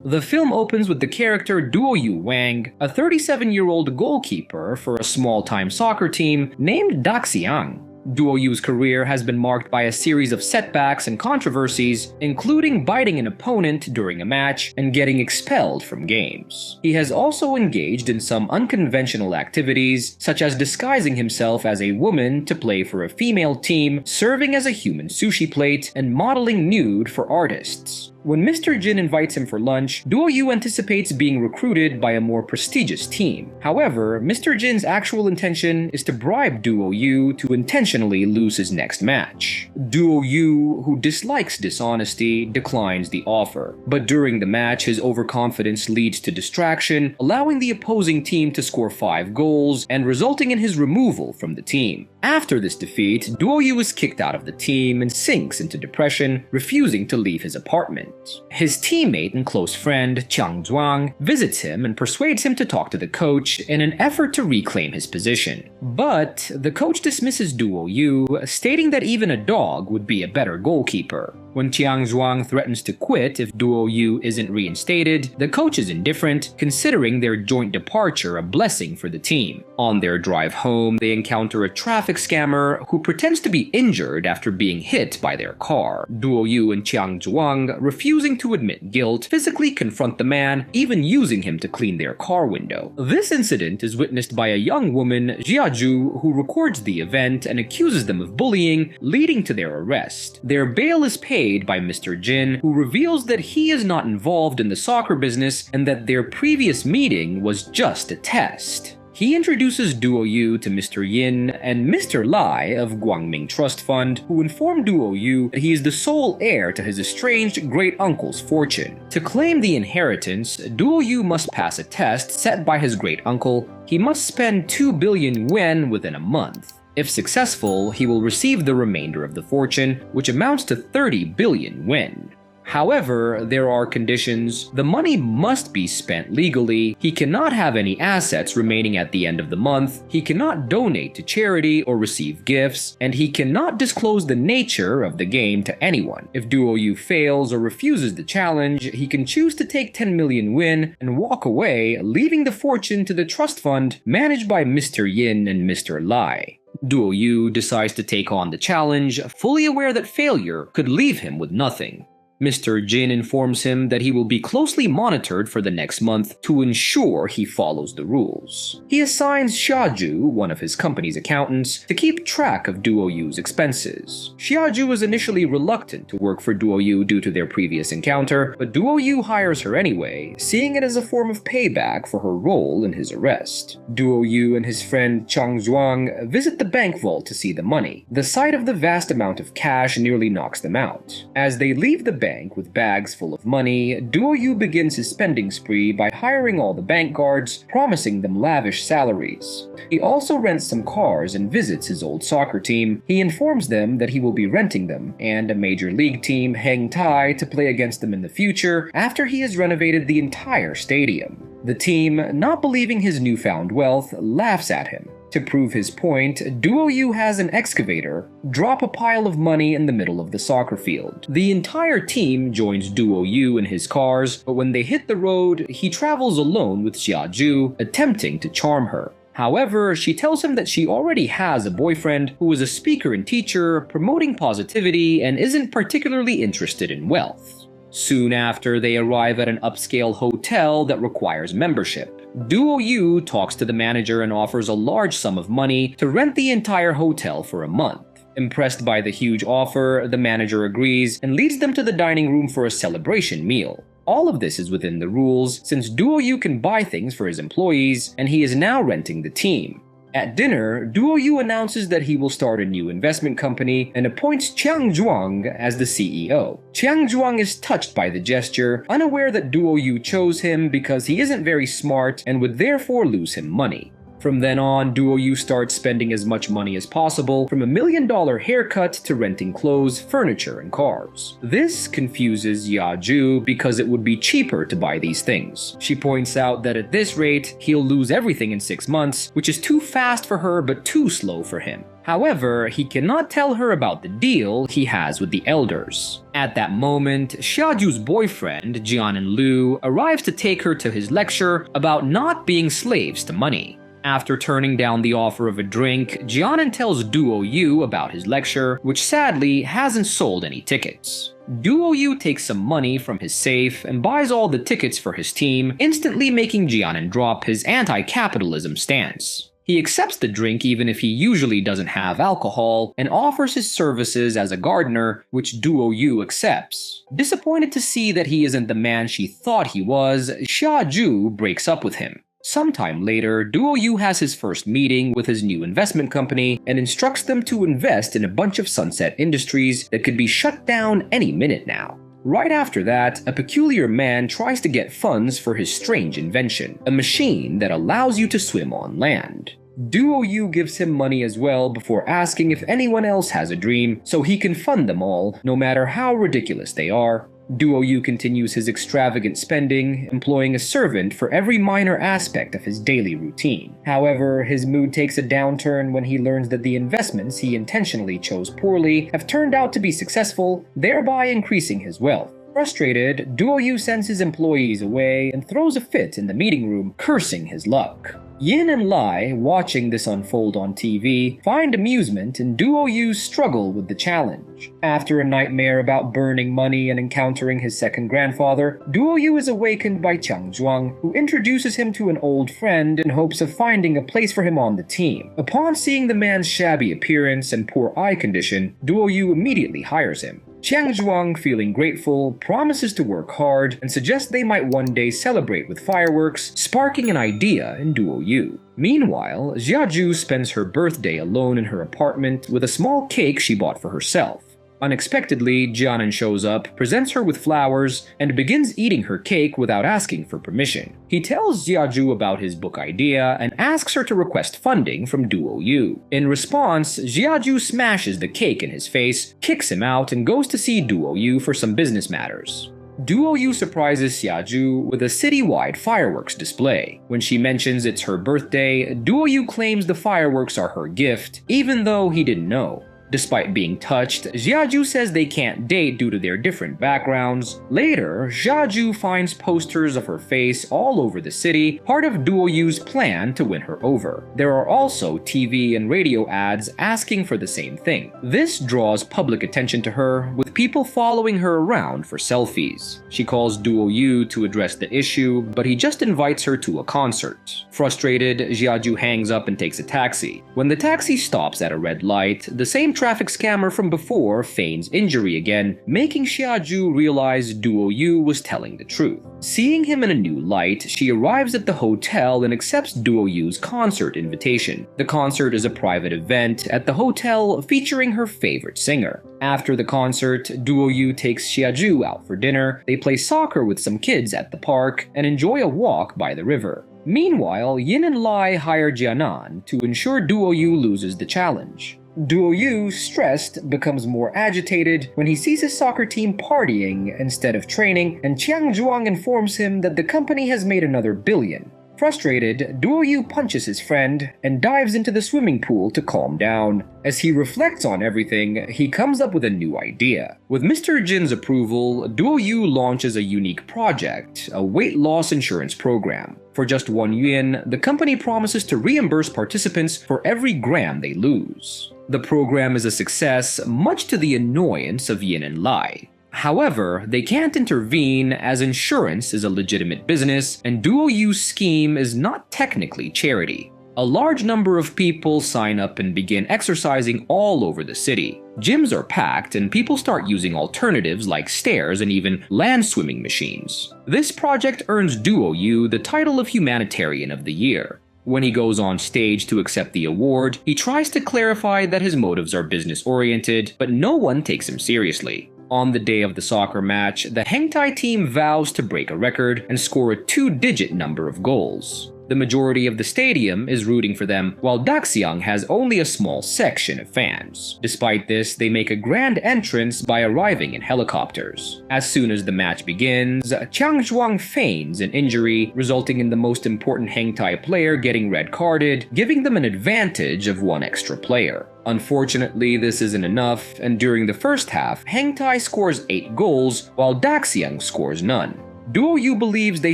The film opens with the character Duoyu Wang, a 37-year-old goalkeeper for a small-time soccer team named Daxiang. Duoyu's career has been marked by a series of setbacks and controversies, including biting an opponent during a match and getting expelled from games. He has also engaged in some unconventional activities, such as disguising himself as a woman to play for a female team, serving as a human sushi plate, and modeling nude for artists. When Mr. Jin invites him for lunch, Duoyu anticipates being recruited by a more prestigious team. However, Mr. Jin's actual intention is to bribe Duoyu to intentionally lose his next match. Duoyu, who dislikes dishonesty, declines the offer. But during the match, his overconfidence leads to distraction, allowing the opposing team to score 5 goals and resulting in his removal from the team. After this defeat, Duoyu is kicked out of the team and sinks into depression, refusing to leave his apartment. His teammate and close friend, Chiang Zhuang, visits him and persuades him to talk to the coach in an effort to reclaim his position. But the coach dismisses Duoyu, stating that even a dog would be a better goalkeeper. When Chiang Zhuang threatens to quit if Duoyu isn't reinstated, the coach is indifferent, considering their joint departure a blessing for the team. On their drive home, they encounter a traffic scammer who pretends to be injured after being hit by their car. Duoyu and Chiang Zhuang, refusing to admit guilt, physically confront the man, even using him to clean their car window. This incident is witnessed by a young woman, Jiaju, who records the event and accuses them of bullying, leading to their arrest. Their bail is paid by Mr. Jin, who reveals that he is not involved in the soccer business and that their previous meeting was just a test. He introduces Duoyu to Mr. Yin and Mr. Lai of Guangming Trust Fund, who inform Duoyu that he is the sole heir to his estranged great-uncle's fortune. To claim the inheritance, Duoyu must pass a test set by his great-uncle. He must spend 2 billion yuan within a month. If successful, he will receive the remainder of the fortune, which amounts to 30 billion yuan. However, there are conditions. The money must be spent legally, he cannot have any assets remaining at the end of the month, he cannot donate to charity or receive gifts, and he cannot disclose the nature of the game to anyone. If Duoyu fails or refuses the challenge, he can choose to take 10 million yuan and walk away, leaving the fortune to the trust fund managed by Mr. Yin and Mr. Lai. Duoyu decides to take on the challenge, fully aware that failure could leave him with nothing. Mr. Jin informs him that he will be closely monitored for the next month to ensure he follows the rules. He assigns Xiaju, one of his company's accountants, to keep track of Duoyu's expenses. Xiaju is initially reluctant to work for Duoyu due to their previous encounter, but Duoyu hires her anyway, seeing it as a form of payback for her role in his arrest. Duoyu and his friend Chiang Zhuang visit the bank vault to see the money. The sight of the vast amount of cash nearly knocks them out. As they leave the bank with bags full of money, Duoyu begins his spending spree by hiring all the bank guards, promising them lavish salaries. He also rents some cars and visits his old soccer team. He informs them that he will be renting them, and a major league team, Heng Tai, to play against them in the future after he has renovated the entire stadium. The team, not believing his newfound wealth, laughs at him. To prove his point, Duoyu has an excavator drop a pile of money in the middle of the soccer field. The entire team joins Duoyu in his cars, but when they hit the road, he travels alone with Xiaju, attempting to charm her. However, she tells him that she already has a boyfriend who is a speaker and teacher promoting positivity and isn't particularly interested in wealth. Soon after, they arrive at an upscale hotel that requires membership. Duoyu talks to the manager and offers a large sum of money to rent the entire hotel for a month. Impressed by the huge offer, the manager agrees and leads them to the dining room for a celebration meal. All of this is within the rules, since Duoyu can buy things for his employees, and he is now renting the team. At dinner, Duoyu announces that he will start a new investment company and appoints Chiang Zhuang as the CEO. Chiang Zhuang is touched by the gesture, unaware that Duoyu chose him because he isn't very smart and would therefore lose him money. From then on, Duoyu starts spending as much money as possible, from $1 million haircut to renting clothes, furniture, and cars. This confuses Yaju because it would be cheaper to buy these things. She points out that at this rate, he'll lose everything in 6 months, which is too fast for her but too slow for him. However, he cannot tell her about the deal he has with the elders. At that moment, Xiaju's boyfriend, Jianan Liu, arrives to take her to his lecture about not being slaves to money. After turning down the offer of a drink, Jianan tells Duo Yu about his lecture, which sadly hasn't sold any tickets. Duo Yu takes some money from his safe and buys all the tickets for his team, instantly making Jianan drop his anti-capitalism stance. He accepts the drink even if he usually doesn't have alcohol, and offers his services as a gardener, which Duo Yu accepts. Disappointed to see that he isn't the man she thought he was, Xiaju breaks up with him. Sometime later, Duo Yu has his first meeting with his new investment company and instructs them to invest in a bunch of sunset industries that could be shut down any minute now. Right after that, a peculiar man tries to get funds for his strange invention, a machine that allows you to swim on land. Duo Yu gives him money as well before asking if anyone else has a dream so he can fund them all, no matter how ridiculous they are. Duo Yu continues his extravagant spending, employing a servant for every minor aspect of his daily routine. However, his mood takes a downturn when he learns that the investments he intentionally chose poorly have turned out to be successful, thereby increasing his wealth. Frustrated, Duo Yu sends his employees away and throws a fit in the meeting room, cursing his luck. Yin and Lai, watching this unfold on TV, find amusement in Duo Yu's struggle with the challenge. After a nightmare about burning money and encountering his second grandfather, Duo Yu is awakened by Chang Zhuang, who introduces him to an old friend in hopes of finding a place for him on the team. Upon seeing the man's shabby appearance and poor eye condition, Duo Yu immediately hires him. Chang Zhuang, feeling grateful, promises to work hard and suggests they might one day celebrate with fireworks, sparking an idea in Duo Yu. Meanwhile, Xiaju spends her birthday alone in her apartment with a small cake she bought for herself. Unexpectedly, Jianan shows up, presents her with flowers, and begins eating her cake without asking for permission. He tells Xiaju about his book idea and asks her to request funding from Duo Yu. In response, Xiaju smashes the cake in his face, kicks him out, and goes to see Duo Yu for some business matters. Duo Yu surprises Xiaju with a citywide fireworks display. When she mentions it's her birthday, Duo Yu claims the fireworks are her gift, even though he didn't know. Despite being touched, Xiaju says they can't date due to their different backgrounds. Later, Xiaju finds posters of her face all over the city, part of Duo Yu's plan to win her over. There are also TV and radio ads asking for the same thing. This draws public attention to her, with people following her around for selfies. She calls Duo Yu to address the issue, but he just invites her to a concert. Frustrated, Xiaju hangs up and takes a taxi. When the taxi stops at a red light, the same traffic scammer from before feigns injury again, making Xiaju realize Duo Yu was telling the truth. Seeing him in a new light, she arrives at the hotel and accepts Duo Yu's concert invitation. The concert is a private event at the hotel featuring her favorite singer. After the concert, Duo Yu takes Xiaju out for dinner, they play soccer with some kids at the park, and enjoy a walk by the river. Meanwhile, Yin and Lai hire Jianan to ensure Duo Yu loses the challenge. Duo Yu, stressed, becomes more agitated when he sees his soccer team partying instead of training, and Chang Zhuang informs him that the company has made another billion. Frustrated, Duo Yu punches his friend and dives into the swimming pool to calm down. As he reflects on everything, he comes up with a new idea. With Mr. Jin's approval, Duo Yu launches a unique project, a weight loss insurance program. For just 1 yuan, the company promises to reimburse participants for every gram they lose. The program is a success, much to the annoyance of Yin and Lai. However, they can't intervene as insurance is a legitimate business, and Duo Yu's scheme is not technically charity. A large number of people sign up and begin exercising all over the city. Gyms are packed and people start using alternatives like stairs and even land swimming machines. This project earns Duo Yu the title of Humanitarian of the Year. When he goes on stage to accept the award, he tries to clarify that his motives are business-oriented, but no one takes him seriously. On the day of the soccer match, the Hengtai team vows to break a record and score a 2-digit number of goals. The majority of the stadium is rooting for them, while Daxiang has only a small section of fans. Despite this, they make a grand entrance by arriving in helicopters. As soon as the match begins, Chiang Zhuang feigns an injury, resulting in the most important Hengtai player getting red carded, giving them an advantage of one extra player. Unfortunately, this isn't enough, and during the first half, Hengtai scores 8 goals, while Daxiang scores none. Duo Yu believes they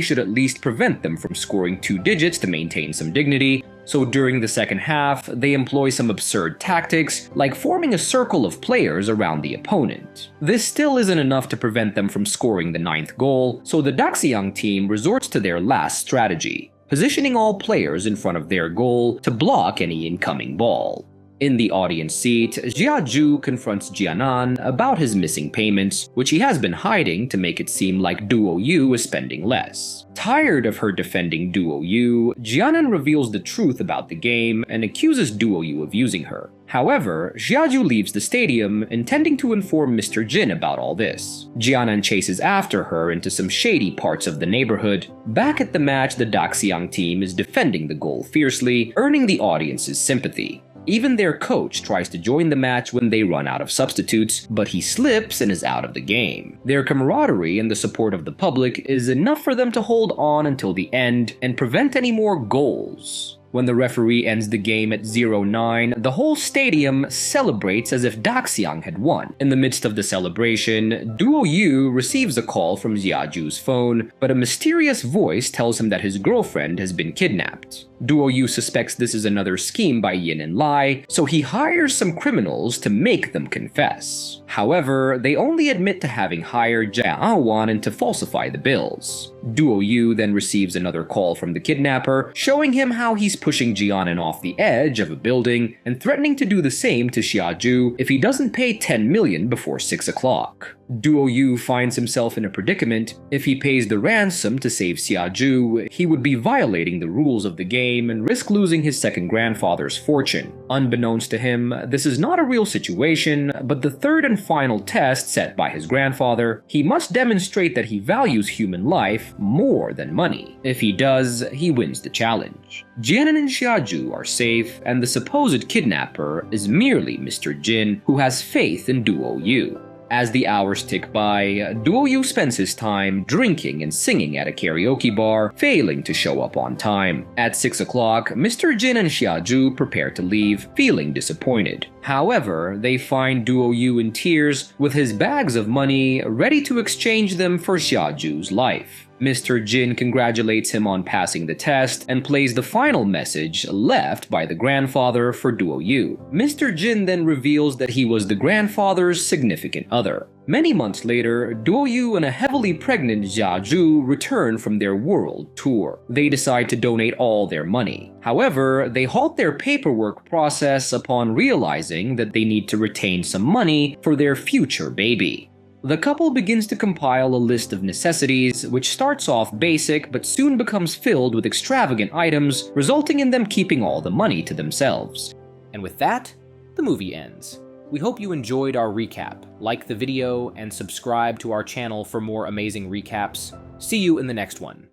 should at least prevent them from scoring 2 digits to maintain some dignity, so during the second half, they employ some absurd tactics, like forming a circle of players around the opponent. This still isn't enough to prevent them from scoring the 9th goal, so the Daxiang team resorts to their last strategy, positioning all players in front of their goal to block any incoming ball. In the audience seat, Jiaju confronts Jianan about his missing payments, which he has been hiding to make it seem like Duo Yu is spending less. Tired of her defending Duo Yu, Jianan reveals the truth about the game and accuses Duo Yu of using her. However, Jiaju leaves the stadium, intending to inform Mr. Jin about all this. Jianan chases after her into some shady parts of the neighborhood. Back at the match, the Daxiang team is defending the goal fiercely, earning the audience's sympathy. Even their coach tries to join the match when they run out of substitutes, but he slips and is out of the game. Their camaraderie and the support of the public is enough for them to hold on until the end and prevent any more goals. When the referee ends the game at 0-9, the whole stadium celebrates as if Daxiang had won. In the midst of the celebration, Duo Yu receives a call from Jiaju's phone, but a mysterious voice tells him that his girlfriend has been kidnapped. Duo Yu suspects this is another scheme by Yin and Lai, so he hires some criminals to make them confess. However, they only admit to having hired Jia Awan to falsify the bills. Duo Yu then receives another call from the kidnapper, showing him how he's pushing Jianan off the edge of a building and threatening to do the same to Xiaju if he doesn't pay 10 million before 6 o'clock. Duo Yu finds himself in a predicament. If he pays the ransom to save Xiaju, he would be violating the rules of the game and risk losing his second grandfather's fortune. Unbeknownst to him, this is not a real situation, but the third and final test set by his grandfather. He must demonstrate that he values human life more than money. If he does, he wins the challenge. Jianan and Xiaju are safe, and the supposed kidnapper is merely Mr. Jin, who has faith in Duo Yu. As the hours tick by, Duo Yu spends his time drinking and singing at a karaoke bar, failing to show up on time. At 6 o'clock, Mr. Jin and Xiaju prepare to leave, feeling disappointed. However, they find Duo Yu in tears, with his bags of money ready to exchange them for Xiaju's life. Mr. Jin congratulates him on passing the test and plays the final message left by the grandfather for Duo Yu. Mr. Jin then reveals that he was the grandfather's significant other. Many months later, Duo Yu and a heavily pregnant Jiaju return from their world tour. They decide to donate all their money. However, they halt their paperwork process upon realizing that they need to retain some money for their future baby. The couple begins to compile a list of necessities, which starts off basic but soon becomes filled with extravagant items, resulting in them keeping all the money to themselves. And with that, the movie ends. We hope you enjoyed our recap. Like the video and subscribe to our channel for more amazing recaps. See you in the next one.